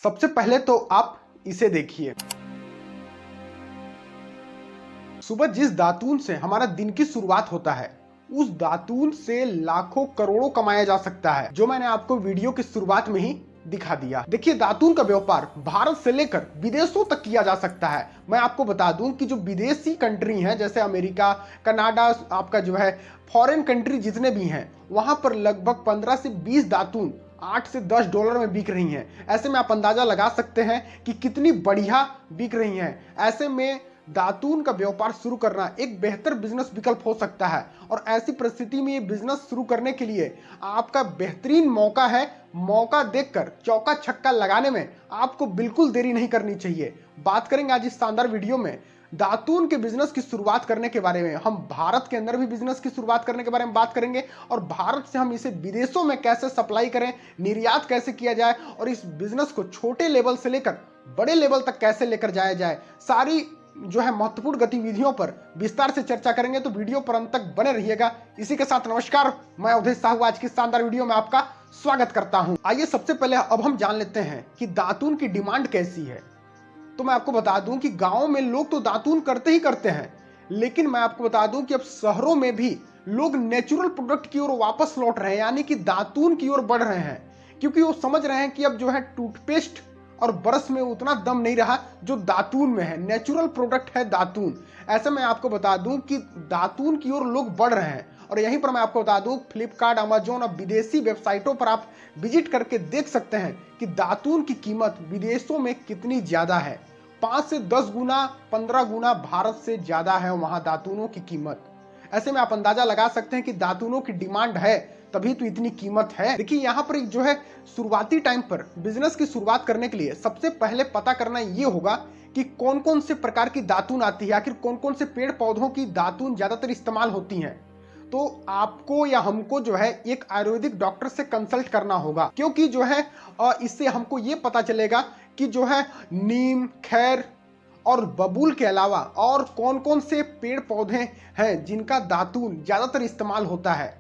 सबसे पहले तो आप इसे देखिए। सुबह जिस दातून से हमारा दिन की शुरुआत होता है, उस दातून से लाखों करोड़ों कमाया जा सकता है, जो मैंने आपको वीडियो की शुरुआत में ही दिखा दिया। देखिए, दातून का व्यापार भारत से लेकर विदेशों तक किया जा सकता है। मैं आपको बता दूं कि जो विदेशी कंट्री हैं, जैसे अमेरिका, कनाडा, आपका जो है फॉरेन कंट्री जितने भी हैं, वहां पर लगभग 15 से 20 दातून 8 से 10 डॉलर में बिक रही हैं। ऐसे में आप अंदाजा लगा सकते हैं कि कितनी बढ़िया बिक रही हैं। ऐसे में दातून का व्यापार शुरू करना एक बेहतर बिजनेस विकल्प हो सकता है, और ऐसी परिस्थिति में ये बिजनेस शुरू करने के लिए आपका बेहतरीन मौका है। मौका देखकर चौका छक्का लगाने में आपको बिल्कुल देरी नहीं करनी चाहिए। बात करेंगे आज इस शानदार वीडियो में दातून के बिजनेस की शुरुआत करने के बारे में। हम भारत के अंदर भी बिजनेस की शुरुआत करने के बारे में बात करेंगे, और भारत से हम इसे विदेशों में कैसे सप्लाई करें, निर्यात कैसे किया जाए, और इस बिजनेस को छोटे लेवल से लेकर बड़े लेवल तक कैसे लेकर जाया जाए, सारी जो है महत्वपूर्ण गतिविधियों पर विस्तार से चर्चा करेंगे। तो वीडियो पर अंत तक बने रहिएगा। इसी के साथ नमस्कार, मैं अवधेश साहू आज की शानदार वीडियो में आपका स्वागत करता हूं। आइए सबसे पहले अब हम जान लेते हैं कि दातून की डिमांड कैसी है। तो मैं आपको बता दूं कि गांवों में लोग तो दातून करते ही करते हैं, लेकिन मैं आपको बता दूं कि अब शहरों में भी लोग नेचुरल प्रोडक्ट की ओर वापस लौट रहे हैं, यानी कि दातून की ओर बढ़ रहे हैं, क्योंकि वो समझ रहे हैं कि अब जो है टूथपेस्ट और ब्रश में उतना दम नहीं रहा जो दातून में है। नेचुरल प्रोडक्ट है दातून। ऐसे में आपको बता दूं कि दातून की ओर लोग बढ़ रहे हैं, और यहीं पर मैं आपको बता दूं फ्लिपकार्ट, अमेजोन और विदेशी वेबसाइटों पर आप विजिट करके देख सकते हैं कि दातून की कीमत विदेशों में कितनी ज्यादा है। 5 से 10 गुना, 15 गुना भारत से ज्यादा है वहां दातूनों की कीमत। ऐसे में आप अंदाजा लगा सकते हैं कि दातूनों की डिमांड है, तभी तो इतनी कीमत है। देखिए, यहाँ पर जो है शुरुआती टाइम पर बिजनेस की शुरुआत करने के लिए सबसे पहले पता करना ये होगा कि कौन कौन से प्रकार की दातून आती है, आखिर कौन कौन से पेड़ पौधों की दातून ज्यादातर इस्तेमाल होती हैं। तो आपको या हमको जो है एक आयुर्वेदिक डॉक्टर से कंसल्ट करना होगा, क्योंकि जो है इससे हमको ये पता चलेगा कि जो है नीम, खैर और बबूल के अलावा और कौन कौन से पेड़ पौधे हैं जिनका दातून ज्यादातर इस्तेमाल होता है,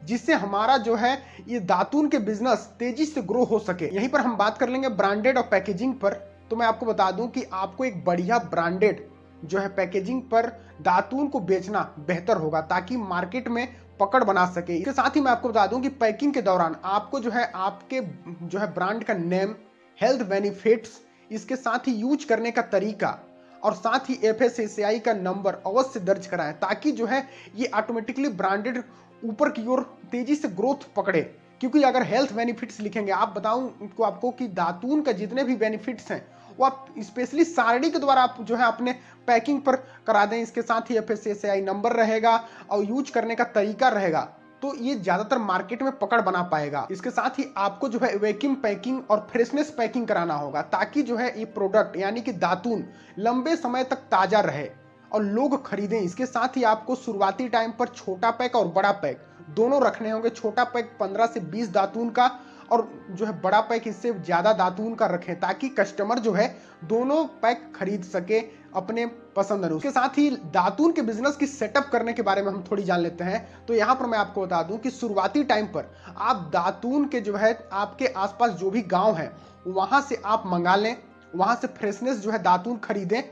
जिससे हमारा जो है ये दातून के बिजनेस तेजी से ग्रो हो सके। यहीं पर हम बात कर लेंगे ब्रांडेड और पैकेजिंग पर। तो मैं आपको बता दूं कि आपको एक बढ़िया ब्रांडेड जो है पैकेजिंग पर दातून को बेचना बेहतर होगा, ताकि मार्केट में पकड़ बना सके। इसके साथ ही मैं आपको बता दूं कि पैकिंग के दौरान आपको जो है आपके जो है ब्रांड का नेम, हेल्थ बेनिफिट्स, इसके साथ ही यूज करने का तरीका और साथ ही FSSAI का नंबर अवश्य दर्ज कराएं, ताकि जो है ये ऑटोमेटिकली ब्रांडेड ऊपर की ओर तेजी से ग्रोथ पकड़े। क्योंकि अगर हेल्थ बेनिफिट्स लिखेंगे, आप बताऊं तो आपको कि दातून का जितने भी बेनिफिट्स हैं वो आप स्पेशली सारणी के द्वारा आप जो है अपने पैकिंग पर करा दें। इसके साथ ही FSSAI नंबर रहेगा और यूज करने का तरीका रहेगा, तो ये ज्यादातर मार्केट में पकड़ बना पाएगा। इसके साथ ही आपको जो है वैक्यूम पैकिंग और फ्रेशनेस पैकिंग कराना होगा, ताकि जो है ये प्रोडक्ट यानी कि दातून लंबे समय तक ताजा रहे और लोग खरीदें। इसके साथ ही आपको शुरुआती टाइम पर छोटा पैक और बड़ा पैक दोनों रखने होंगे। छोटा पैक 15 से 20 दातून का, और जो है बड़ा पैक इससे ज्यादा दातून का रखें, ताकि कस्टमर जो है दोनों पैक खरीद सके अपने पसंद अनुसार। उसके साथ ही दातून के बिजनेस की सेटअप करने के बारे में हम थोड़ी जान लेते हैं। तो यहाँ पर मैं आपको बता दूं कि शुरुआती टाइम पर आप दातून के जो है आपके आसपास जो भी गांव है वहां से आप मंगा लें, वहां से फ्रेशनेस जो है दातून खरीदें,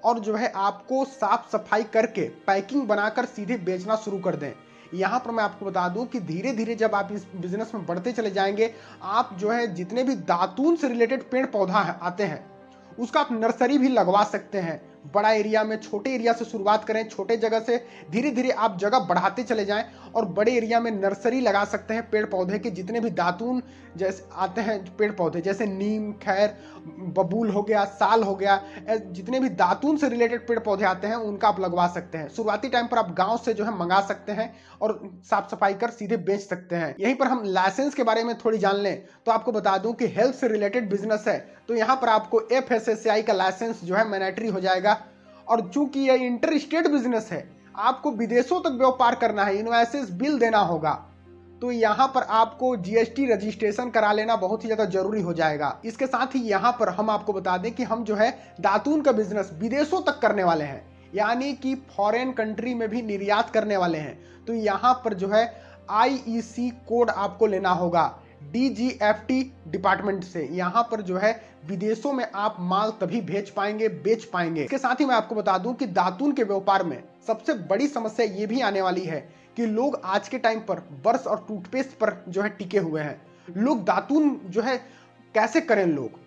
और जो है आपको साफ सफाई करके पैकिंग बनाकर सीधे बेचना शुरू कर दें। यहाँ पर मैं आपको बता दूं कि धीरे धीरे जब आप इस बिजनेस में बढ़ते चले जाएंगे, आप जो है जितने भी दातून से रिलेटेड पेड़ पौधा आते हैं उसका आप नर्सरी भी लगवा सकते हैं। बड़ा एरिया में छोटे एरिया से शुरुआत करें, छोटे जगह से धीरे धीरे आप जगह बढ़ाते चले जाएं, और बड़े एरिया में नर्सरी लगा सकते हैं पेड़ पौधे के। जितने भी दातून जैसे आते हैं पेड़ पौधे, जैसे नीम, खैर, बबूल हो गया, साल हो गया, जितने भी दातून से रिलेटेड पेड़ पौधे आते हैं उनका आप लगवा सकते हैं। शुरुआती टाइम पर आप गांव से जो है मंगा सकते हैं और साफ सफाई कर सीधे बेच सकते हैं। यहीं पर हम लाइसेंस के बारे में थोड़ी जान लें, तो आपको बता दूं कि हेल्थ से रिलेटेड बिजनेस है, तो यहाँ पर आपको FSSAI का लाइसेंस जो है मैंडेटरी हो जाएगा। और चूंकि ये इंटर स्टेट बिजनेस है, आपको विदेशों तक व्यापार करना है, इनवॉइसेस बिल देना होगा, तो यहाँ पर आपको GST रजिस्ट्रेशन करा लेना बहुत ही ज्यादा जरूरी हो जाएगा। इसके साथ ही यहाँ पर हम आपको बता दें कि हम जो है दातून का बिजनेस विदेशों तक करने वाले हैं, यानी कि फॉरेन कंट्री में भी निर्यात करने वाले हैं। तो यहाँ पर जो है IEC कोड आपको लेना होगा, DGFT डिपार्टमेंट से। यहाँ पर जो है विदेशों में आप माल तभी भेज पाएंगे, बेच पाएंगे। इसके साथ ही मैं आपको बता दूं कि दातून के व्यापार में सबसे बड़ी समस्या ये भी आने वाली है कि लोग आज के टाइम पर ब्रश और टूथपेस्ट पर जो है टिके हुए हैं। लोग दातून जो है कैसे करें, लोग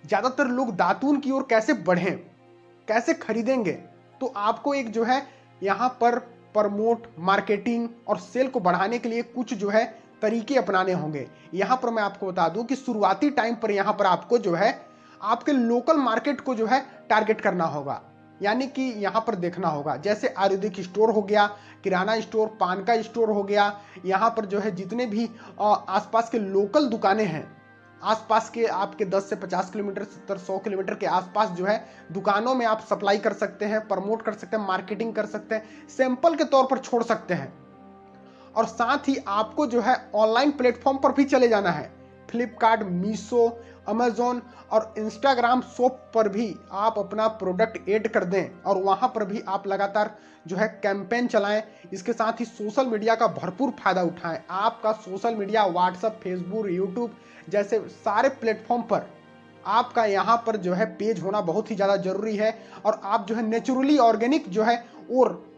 ज्यादातर लोग दातून की ओर कैसे बढ़ें, कैसे खरीदेंगे। तो आपको एक जो है यहाँ पर प्रमोट, मार्केटिंग और सेल को बढ़ाने के लिए कुछ जो है तरीके अपनाने होंगे। यहाँ पर मैं आपको बता दूं कि शुरुआती टाइम पर यहाँ पर आपको जो है आपके लोकल मार्केट को जो है टारगेट करना होगा। यानी कि यहाँ पर देखना होगा, जैसे आयुर्वेदिक स्टोर हो गया, किराना स्टोर, पान का स्टोर हो गया। यहाँ पर जो है जितने भी आसपास के लोकल दुकानें हैं, आसपास के आपके 10 से 50 किलोमीटर, 70-100 किलोमीटर के आसपास जो है दुकानों में आप सप्लाई कर सकते हैं, प्रमोट कर सकते हैं, मार्केटिंग कर सकते हैं, सैंपल के तौर पर छोड़ सकते हैं। और साथ ही आपको जो है ऑनलाइन प्लेटफॉर्म पर भी चले जाना है। फ्लिपकार्ट, मीशो, अमेजोन और इंस्टाग्राम शॉप पर भी आप अपना प्रोडक्ट ऐड कर दें और वहां पर भी आप लगातार जो है कैंपेन चलाएं। इसके साथ ही सोशल मीडिया का भरपूर फायदा उठाएं। आपका social media, WhatsApp, Facebook, YouTube जैसे सारे प्लेटफॉर्म पर आपका यहाँ पर जो है पेज होना बहुत ही ज़्यादा जरूरी है। और आप जो है नेचुरली ऑर्गेनिक जो है, और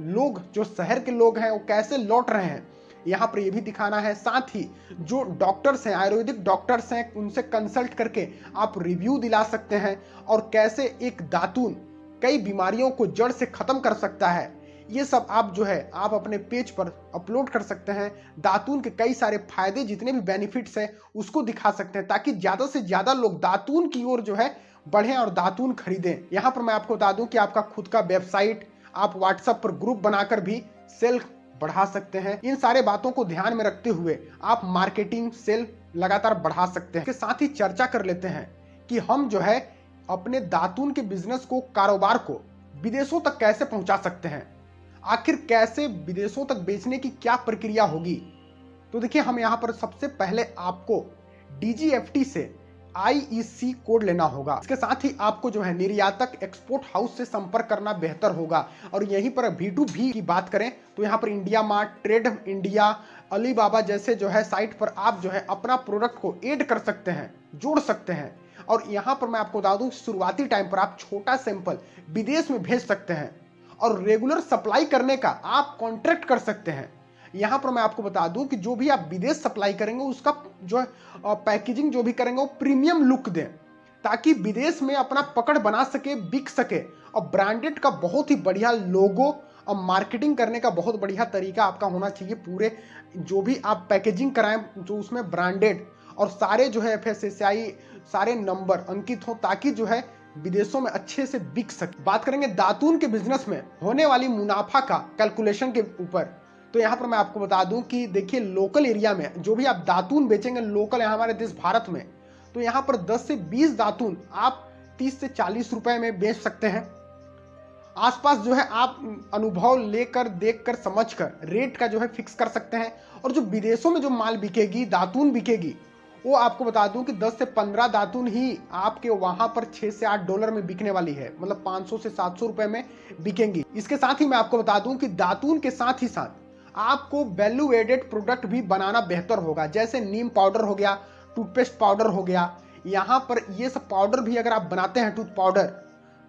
लोग जो शहर के लोग हैं वो कैसे लौट रहे हैं यहाँ पर ये भी दिखाना है। साथ ही जो डॉक्टर्स हैं, आयुर्वेदिक डॉक्टर्स हैं, उनसे कंसल्ट करके आप रिव्यू दिला सकते हैं और कैसे एक दातून कई बीमारियों को जड़ से खत्म कर सकता है। ये सब आप जो है आप अपने पेज पर अपलोड कर सकते हैं। दातून के कई सारे फायदे, जितने भी बेनिफिट्स हैं उसको दिखा सकते हैं, ताकि ज़्यादा से ज़्यादा लोग दातून की ओर जो है बढ़ें और दातून खरीदें। यहाँ पर मैं आपको बता दूं कि आपका खुद का वेबसाइट, आप व्हाट्सएप पर ग्रुप बनाकर भी सेल बढ़ा सकते हैं। इन सारे बातों को ध्यान में रखते हुए आप मार्केटिंग, सेल लगातार बढ़ा सकते हैं। इसके साथ ही चर्चा कर लेते हैं कि हम जो है अपने दातून के बिजनेस को, कारोबार को विदेशों तक कैसे पहुंचा सकते हैं। आखिर कैसे विदेशों तक बेचने की क्या प्रक्रिया होगी। तो देखिए, हम यहाँ पर सबसे पहले आपको DGFT से IEC कोड लेना होगा। इसके साथ ही आपको जो है निर्यातक, एक्सपोर्ट हाउस से संपर्क करना बेहतर होगा। और यहीं पर B2B की बात करें तो यहाँ पर India mart, trade India, Alibaba जैसे जो है साइट पर आप जो है अपना प्रोडक्ट को ऐड कर सकते हैं, जोड़ सकते हैं। और यहाँ पर मैं आपको बता दूं, शुरुआती टाइम पर आप छोटा सैंपल विदेश में भेज सकते हैं और रेगुलर सप्लाई करने का आप कॉन्ट्रैक्ट कर सकते हैं। यहाँ पर मैं आपको बता दूं कि जो भी आप विदेश सप्लाई करेंगे उसका जो है पैकेजिंग जो भी करेंगे वो प्रीमियम लुक दें, ताकि विदेश में अपना पकड़ बना सके, बिक सके। और ब्रांडेड का बहुत ही बढ़िया लोगो और मार्केटिंग करने का बहुत बढ़िया तरीका आपका होना चाहिए। पूरे जो भी आप पैकेजिंग कराएं जो उसमें ब्रांडेड और सारे जो है FSSAI सारे नंबर अंकित हो, ताकि जो है विदेशों में अच्छे से बिक सके। बात करेंगे दातून के बिजनेस में होने वाली मुनाफा का कैलकुलेशन के ऊपर, तो यहाँ पर मैं आपको बता दूं कि देखिए, लोकल एरिया में जो भी आप दातून बेचेंगे लोकल हमारे देश भारत में, तो यहाँ पर 10 से 20 दातून आप 30 से 40 रुपए में बेच सकते हैं। आसपास जो है आप अनुभव लेकर, देखकर, समझकर रेट का जो है फिक्स कर सकते हैं। और जो विदेशों में जो माल बिकेगी, दातून बिकेगी, वो आपको बता दूं कि 10 से 15 दातून ही आपके वहां पर $6 से $8 में बिकने वाली है, मतलब 500 से 700 रुपए में बिकेंगी। इसके साथ ही मैं आपको बता दूं कि दातून के साथ ही साथ आपको वैल्यू एडेड प्रोडक्ट भी बनाना बेहतर होगा, जैसे नीम पाउडर हो गया, टूथपेस्ट पाउडर हो गया। यहाँ पर ये सब पाउडर भी अगर आप बनाते हैं, टूथ पाउडर,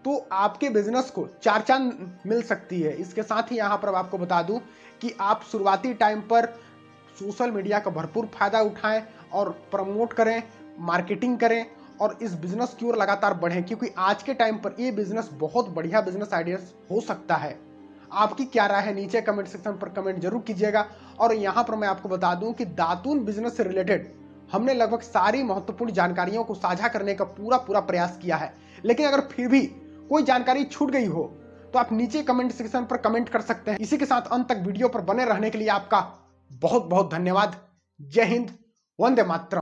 तो आपके बिजनेस को चार चांद मिल सकती है। इसके साथ ही यहाँ पर आपको बता दूं कि आप शुरुआती टाइम पर सोशल मीडिया का भरपूर फायदा उठाएं और प्रमोट करें, मार्केटिंग करें और इस बिजनेस की ओर लगातार बढ़ें, क्योंकि आज के टाइम पर ये बिजनेस बहुत बढ़िया बिजनेस आइडियाज हो सकता है। आपकी क्या राय है नीचे कमेंट सेक्शन पर कमेंट जरूर कीजिएगा। और यहाँ पर मैं आपको बता दूं कि दातून बिजनेस से रिलेटेड हमने लगभग सारी महत्वपूर्ण जानकारियों को साझा करने का पूरा प्रयास किया है। लेकिन अगर फिर भी कोई जानकारी छूट गई हो तो आप नीचे कमेंट सेक्शन पर कमेंट कर सकते हैं। इसी के साथ अंत तक वीडियो पर बने रहने के लिए आपका बहुत बहुत धन्यवाद। जय हिंद, वंदे मातरम।